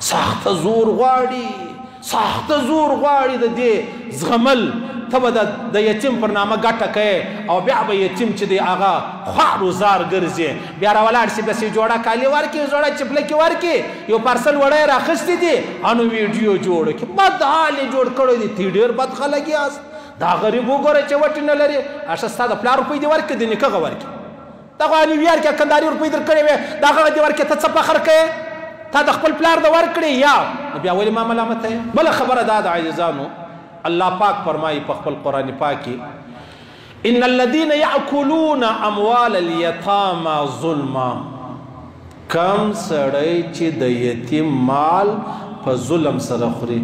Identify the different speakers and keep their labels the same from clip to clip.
Speaker 1: سخت زور غواړي سخت زور غواړي د دې زغمل ته به د یتیم پر نامه ګټه کوې او بیا به یتیم چې دی هغه خوار و زار ګرځي بیا راولاړ شي بس یې جوړه کالي ورکړي زوړه چپلکې ورکړي یو پارسل وړی راخیستی دي انو ویډیو جوړ کړي بد حال یې جوړ کړی دی تی ډېر بد خلک یاست دا غریب وګوره چې وټې نه لري اشه ستا د پلار روپۍ دې ورکړي د نیکه ورکړي دغه نیویارک یا کندهاري روپۍ در کړې وې د هغه دې ورکړې ته څه فخر کوې تا د خپل پلار د ورکړې یا بیا ولې ما ملامته یې بله خبره دا د عزیزانو الله پاک فرمایي په خپل قرآن پاک کې ان الذين ياكلون اموال اليتامى ظلما کم سړی چې د یتیم مال په ظلم سره خوري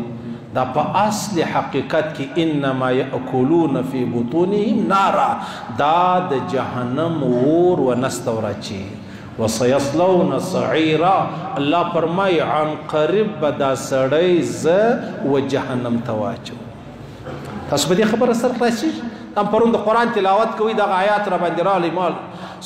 Speaker 1: دا په اصل حقیقت کې انما یاکلون فی بطونهم نارا دا د جهنم اور و نستور چی وسيصلون سعيرا الله فرمای عن قریب دا سړی ز و جهنم تواچو تاسو په دې خبره سره راشي تم پرون د قران تلاوت کوي د آیات را باندې را لمال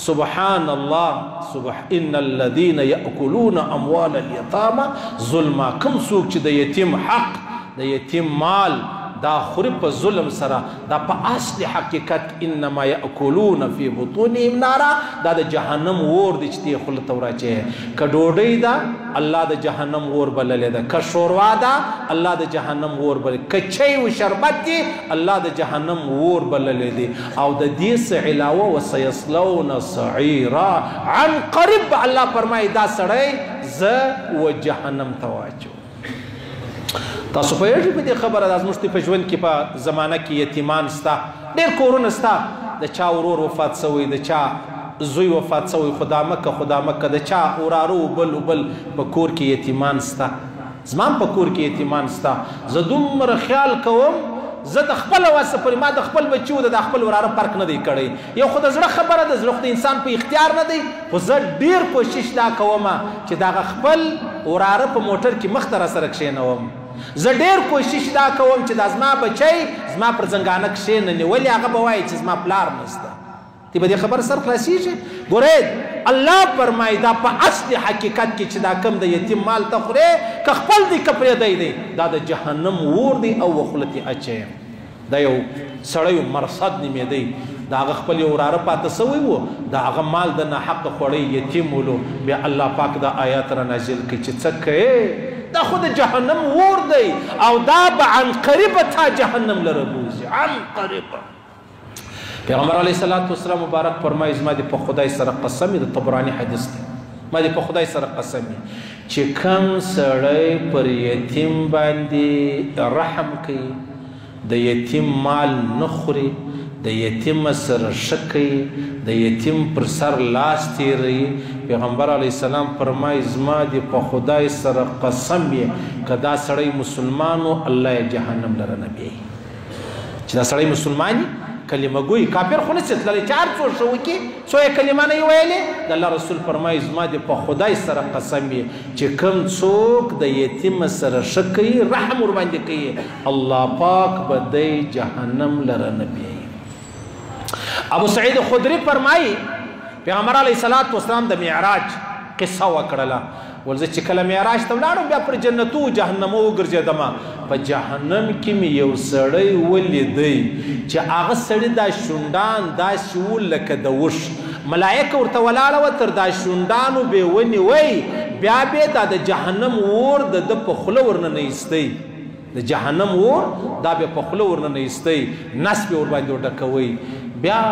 Speaker 1: سبحان الله ان الذين ياكلون اموال اليتامى ظلما کم څوک چې د یتیم حق د یتیم مال دا خوري په ظلم سره دا په اصل حقیقت انما یاکلون فی بطونهم نارا دا د جهنم اور دی چې دی خپل توراچه ک ډوډۍ دا الله د جهنم اور بللې ده ک شوروا دا الله د جهنم اور بل ک چای او شربت دی الله د جهنم اور بللې دي او د دې څخه علاوه وسيصلون سعيرا عن قريب الله فرمایي دا سړی ز و جهنم تواچو تاسو په یوه په دې خبره د زموږ په ژوند کې په زمانه کې یتیمان ستا ډېر کورونه ستا د چا ورور وفات سوی د چا زوی وفات سوی خدا مکه د چا ورارو بل په کور کې یتیمان ستا زما په کور کې یتیمان ستا زه دومره خیال کوم زه د خپل واسه پر ما د خپل بچو د خپل وراره فرق نه دی کړی یو خو د زړه خبره د زړه د انسان په اختیار نه دی خو زه ډېر کوشش دا کوم چې دا خپل وراره په موټر کې مخ ته راسره کښېنوم زه ډېر کوشش دا کوم چې دا زما بچی زما پر زنګانه کښېنني ولې هغه به وایي چې زما پلار نشته تی به دې خبر سر خلاصیږي ګورئ الله فرمایي دا په اصل حقیقت کې چې دا کم د یتیم مال ته خورې که خپل دی که پرېدی دی دا د جهنم اور دی او خولت یې اچوي دا یو سړی مرصد نومېدی د هغه خپل یو وراره پاته سوی و د هغه مال د ناحقه خوړی یتیم ولو بیا الله پاک دا آیات را نازل کړي چې څه کوې دا خود جهنم اور دی او دا به عن قریب تا جهنم لره بوزي عن قریب پیغمبر علیه الصلاة والسلام مبارک فرمایي زما دې په خدای سره قسم د طبراني حدیث دی ما دې په خدای سره قسم چې کم سړی پر یتیم باندې رحم کوي د یتیم مال نه خوري د یتیم سره شکي د یتیم پر سر لاس تیری پیغمبر علیه السلام فرمایي زما دې په خدای سره قسم یې که دا سړی مسلمانو الله یې جهنم لره نه بیایي چې دا سړی مسلمان کلمه ګوي کافر خو نشي تللی چې هر څو ښه وکړي څو یې کلمه نه یې ویلې د الله رسول فرمایي زما دې په خدای سره قسم یې چې کوم څوک د یتیم سره ښه کوي رحم ورباندې کوي الله پاک به دی جهنم لره نه بیایي ابو سعید خدری فرمایي پیغمبر علیه الصلاة والسلام د معراج قصه وکړله ولزه چې کله معراج ته ولاړم بیا پر جنتو جهنمو وګرځېدم په جهنم کې مې یو سړی ولیدی چې هغه سړی دا شونډان داسې و لکه د وش ملایکه ورته ولاړه وه تر دا شونډانو بې ونیوی بیا بې دا د جهنم اور د ده په خوله ورننه ایستی د جهنم اور دا بیا په خوله ورننه ایستی نس بې ورباندې وډکوی بیا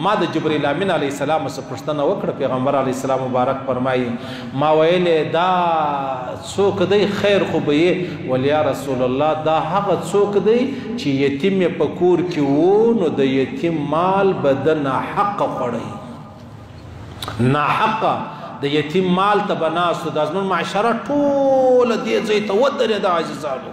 Speaker 1: ما د جبرئیل امین علیه السلام څخه پوښتنه وکړه پیغمبر علیه السلام مبارک فرمایي ما ویلې دا څوک دی خیر خو به یې ول یا رسول الله دا هغه څوک دی چې یتیم یې په کور کې و نو د یتیم مال به د ناحقه خوړی ناحقه د یتیم مال ته به ناستو دا زموږ معاشره ټوله دې ځای ته ودرېده عزیزانو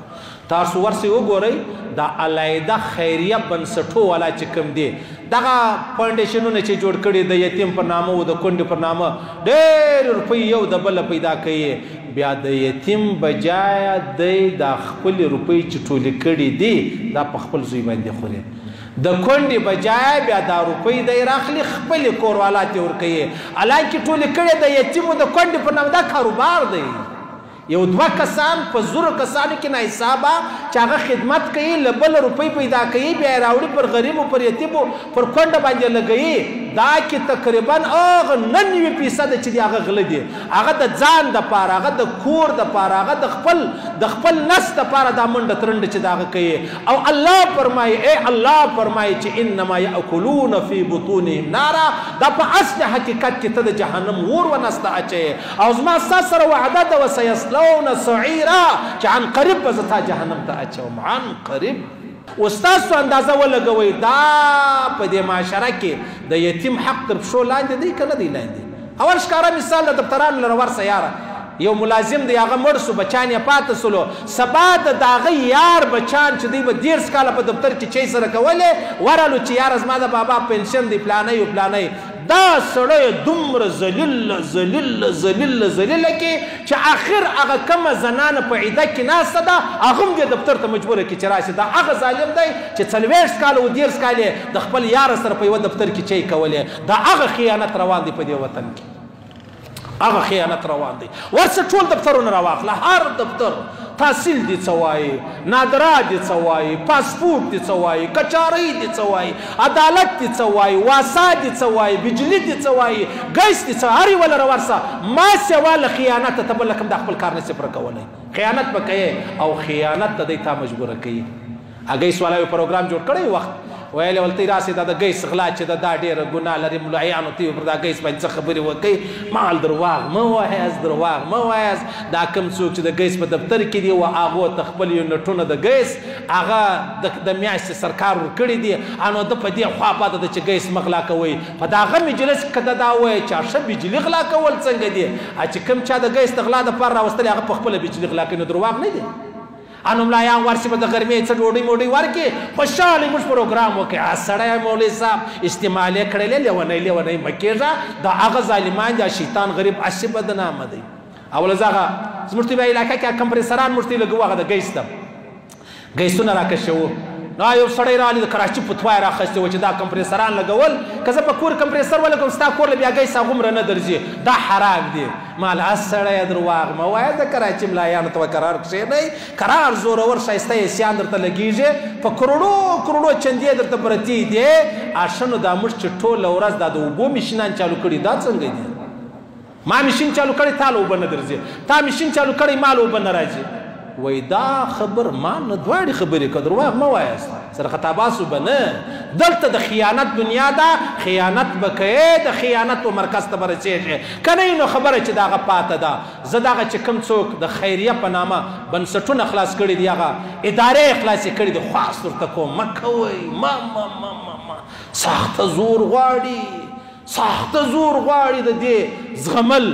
Speaker 1: تاسو ورسې وګورئ دا علیحده خیریه بنسټو والا چې کوم دی دغه فاونډیشنونه چې جوړ کړي د یتیم پر نامه او د کونډې پر نامه ډېر روپۍ یو د بله پیدا کوي بیا د یتیم بجایه دی دا خپلې روپۍ چې ټولې کړي دي دا په خپل زوی باندې خوري د کونډې بجایه بیا دا روپۍ دی راخلي خپلې کوروالات یې ورکوي حالانکې ټولې کړي د یتیم او د کونډې پر نامه دا کاروبار دی یو دوه کسان په زرو کسانو کې ناحسابه چې هغه خدمت کوي له بل روپۍ پیدا کوي بیا یې راوړي پر غریبو پر یتیمو پر کونډه باندې لګوي دا کې تقریبا هغه 99% چې دی هغه غله دي هغه د ځان دپاره هغه د کور دپاره هغه د خپل نس دپاره دا منډه ترنډه چې د هغه کوي او الله فرمایي الله فرمایي چې انما یاکلون فی بطونهم نارا دا په اصل حقیقت کې ته د جهنم اور ونسته اچوي او زما ستا سره وعده ده وسیصلون سعیرا چې عن قریب به زه تا جهنم ته اچوم عن قریب اوس تاسو اندازه ولګوئ دا په دې معاشره کې د یتیم حق تر پښو لاندې دی که نه دی لاندې اول ښکاره مثال د دفترانو لره ورسه یاره یو ملازم دی هغه مړ سو بچان یې پاته سلو سبا د هغه یار بچان چې دوی به 10 کاله په دفتر کې چی سره کولې ورالو چې یاره زما د بابا پنشن دی پلانی و پلانی دا سړی دومره ذلیله کې چې آخر هغه کومه زنانه په عیده کې ناسته ده هغه هم دې دفتر ته مجبوره کړي چې راشي دا هغه ظالم دی چې 40 کاله و 10 کاله د خپل یار سره په یوه دفتر کې چی کولې دا هغه خیانت روان دی په دې وطن کې هغه خیانت روان دی ورسه ټول دفترونه راواخله هر دفتر تحصیل دي څه وایي نادرا دي څه وایي پاسپورټ دي څه وایي کچارۍ دي څه وایي عدالت دي څه وایي واسا دي څه وایي بجلی دي څه وایي ګیس دي څه هر یو ولره ورسه ما سوا له خیانت ته بل کوم د خپل کار نشي پر کولی خیانت به کوي او خیانت ته دی تا مجبوره کوي ګیس والا یو پروګرام جوړ کړی وخت ویلې ولته راسي دا د ګیس غلا چې دا ډېره ګناه لري ملایانو ته پر دا ګیس باندې څه خبرې وکړي مال درواغ مه وایاست درواغ مه وایاست دا کوم څوک چې د ګیس په دفتر کې دی و هغو ته خپل یونټونه د ګیس هغه د میاشتې سرکار ورکړي دي نو ده په دې خوا پاته ده چې ګیس مه غلا کوئ په دغه مجلس کې ده دا وایي چې ښه بجلي غلا کول څنګه دي چې کوم چا د ګیس د غلا دپاره راوستلی هغه په خپله بجلي غلا کوي نو درواغ نه دي انو ملایان ورسي به د غرمې څه ډوډۍ موډۍ ورکړي خوشحالې موږ پروګرام وکړي سړی مولوي صاحب استعمال یې کړلی لیونی مه کېږه دا هغه ظالمان دا شیطان غریب هسې بدنامه دی اوله زه هغه زموږ ته بیا علاقه کې کمپریسران موږ ته لګوو هغه د ګیس ته ګیسونه راکشه وو نو یو سړی راغلی د کراچي فتوا یې راخیستې وه چې دا کمپریسران لګول که زه په کور کمپریسر ولګوم ستا کور له بیا ګیس هغومره نه درځي دا حرام دی مال سړی درواغ مه وایه د کراچي ملایانو ته به قرار کښېنئ قرار زورور ښایسته اسیان درته لګېږي په کروڑو چندې درته پرتې دي اشنو دا موږ چې ټوله ورځ دا د اوبو مشینان چالو کړي دا څنګه دي ما مشین چالو کړی تا له اوبه نه درځي تا مشین چالو کړی ما له اوبه نه راځي وای دا خبر ما نه دواړې خبرې که درواغ مه وایاست سره خطاباسو به نه دلته د خیانت دنیا ده خیانت به کوې د خیانت و مرکز ته به رسېږې که نه نو خبره چې د هغه پاته ده زه دغه چې کوم څوک د خیریه په نامه بنسټونه خلاص کړي دي هغه ادارې خلاصې کړي دي خواست ورته کوم مه کوئ ما سخته زور غواړي د دې زغمل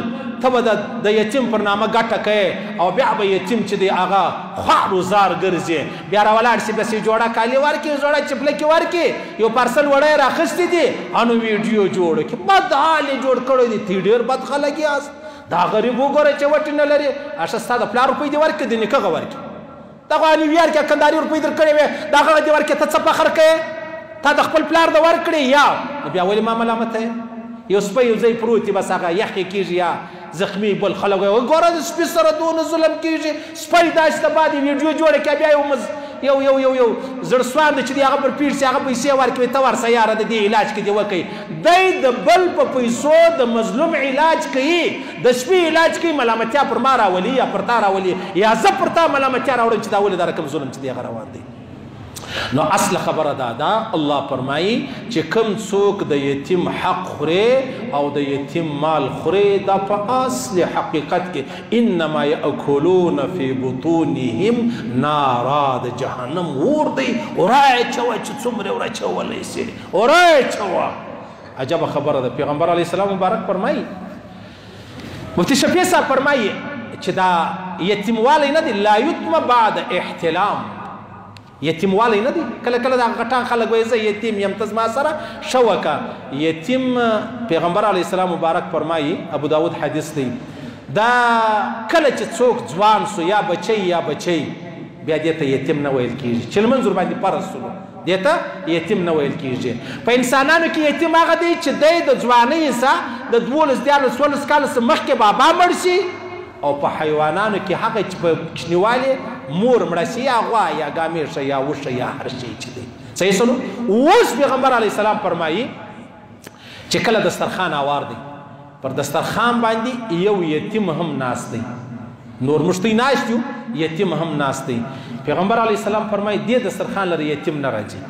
Speaker 1: ته به د یتیم پر نامه ګټه کوې او بیا به یتیم چې دی هغه خوار و زار ګرځي بیا راولاړ شي بس یې جوړه کالي ورکړي زوړه چپلکې ورکړي یو پارسل وړی راخیستې دي انو ویډیو جوړ کړي بد حال یې جوړ کړی دی تی ډېر بد خلک یاست دا غریب وګوره چې وټې نه لري اشه ستا د پلار روپۍ دې ورکړي د نیکه هغه ورکړي دغه نیویارک یا کندهاري روپۍ در کړې وې د هغه دې ورکړې ته څه فخر کوې تا د خپل پلار د ورکړې یا بیا ولې ما ملامته یې یو سپی یو ځای پروت وي بس هغه یخې کېږي یا زخمی بل خلک وایي ګوره د سپي سره دونه ظلم کېږي سپی داسې ته بعد ویډیو جوړه کړه بیا یو زړه سوان دی چې دی هغه پر پیټ شي هغه پیسې ورکوي ته ورسه یاره د دې علاج کې دې وکوي دی د بل په پیسو د مظلوم علاج کوي د سپي علاج کوي ملامتیا پر ما راولي یا پر تا راولي یا زه پر تا ملامتیا راوړم چې دا ولې دا رقم ظلم چې دی هغه روان دی نو اصل خبره دا الله فرمایي چې کوم څوک د یتیم حق خوري او د یتیم مال خوري دا په اصل حقیقت کې انما یاکلون فی بطونهم نارا د جهنم اور دی اورای چوه چې څومره اورای چولی سي اورای چوه عجب خبره ده پیغمبر علیه السلام مبارک فرمایي مفتی شفیع صاحب فرمایي چې دا یتیموالی نه دی لا یتم بعد احتلام یتیموالی نه دی کله کله دا غټان خلک وایي زه یتیم یم ته زما سره ښه وکړه یتیم پیغمبر علیه السلام مبارک فرمایي ابو داود حدیث دی دا کله چې څوک ځوان سو یا بچی بیا دې ته یتیم نه ویل کېږي چې لمنځ ورباندې فرض سولو دې ته یتیم نه ویل کېږي په انسانانو کې یتیم هغه دی چې دی د ځوانۍ څخه د 12 14 کاله څخه مخکې بابا مړ شي او په حیوانانو کې هغه چې په کوچنیوالي مور مړه شي یا غوا یا ګامیشه یا وشه یا هر شی چې دی صحیح سنو. اوس پیغمبر علیه السلام فرمایي چې کله دسترخوان اوار دی پر دسترخوان باندې یو یتیم هم ناست دی، نور مشتي ناست یو یتیم هم ناست دی. پیغمبر علیه السلام فرمایي دې دسترخوان لري یتیم نه راځي.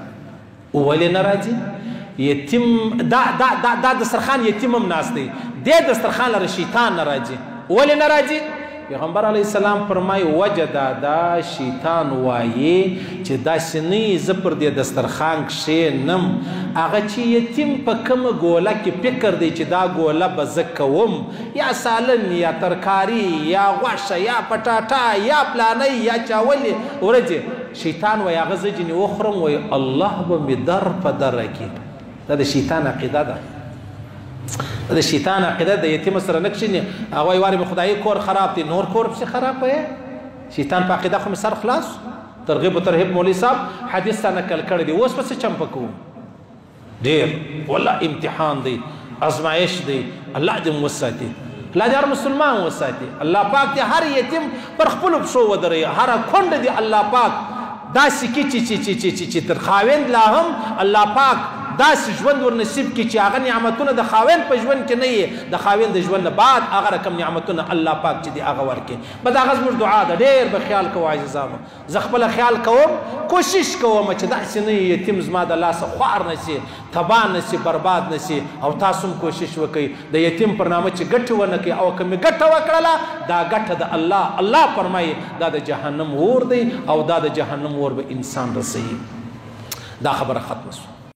Speaker 1: ولې نه راځي؟ یتیم دا دسترخوان یتیم هم ناست دی، دې دسترخوان لري شیطان نه راځي. ولې نه راځي؟ پیغمبر علیه السلام فرمایي وجه دا شیطان وایي چې داسې نه زه پر دې دسترخوان کښېنم هغه چې یتیم په کومه ګوله کې فکر دی چې دا ګوله به زه کوم، یا سالن یا ترکاري یا غوښه یا پټاټا یا پلانی یا چاولې ورځې شیطان وایي هغه زه ځینې وخورم وایي الله به مې در په دره کړي. دا د شیطان عقیده ده، د شیطان عقیده د یتیم سره نه کښېني. هغه وایي وارې مې خدایي کور خراب دی، نور کور پسې خراب وایي. شیطان په عقیده خو مې سر خلاص. ترغیب و ترهیب مولوي صاحب حدیث تا نقل کړی دی. اوس پسې چمپه کوو ډېر والله امتحان دی، ازمایش دی. الله دې وساتي، الله دې هر مسلمان وساتي. الله پاک دې هر یتیم پر خپلو پښو ودروي، هره کونډه دې الله پاک داسې کړي چې تر خاوند لا هم الله پاک داسې ژوند ور نصیب کړي چې هغه نعمتونه د خاوند په ژوند کې نه یې، د خاوند د ژوند نه بعد هغه رقم نعمتونه الله پاک چې دی هغه ورکړي. به دا هغه زموږ دعا ده. ډېر به خیال کوو عزیزانو، زه خپله خیال کوم، کوشش کوم چې داسې نه یتیم زما د لاسه خوار نه سي، تباه نه سي، برباد نه سي. او تاسو هم کوشش وکئ د یتیم پر نامه چې ګټې ونه کړئ، او که مې ګټه وکړله دا ګټه د الله. الله فرمایي دا د جهنم اور دی او دا د جهنم اور به انسان رسوي. دا خبره ختمه شوه.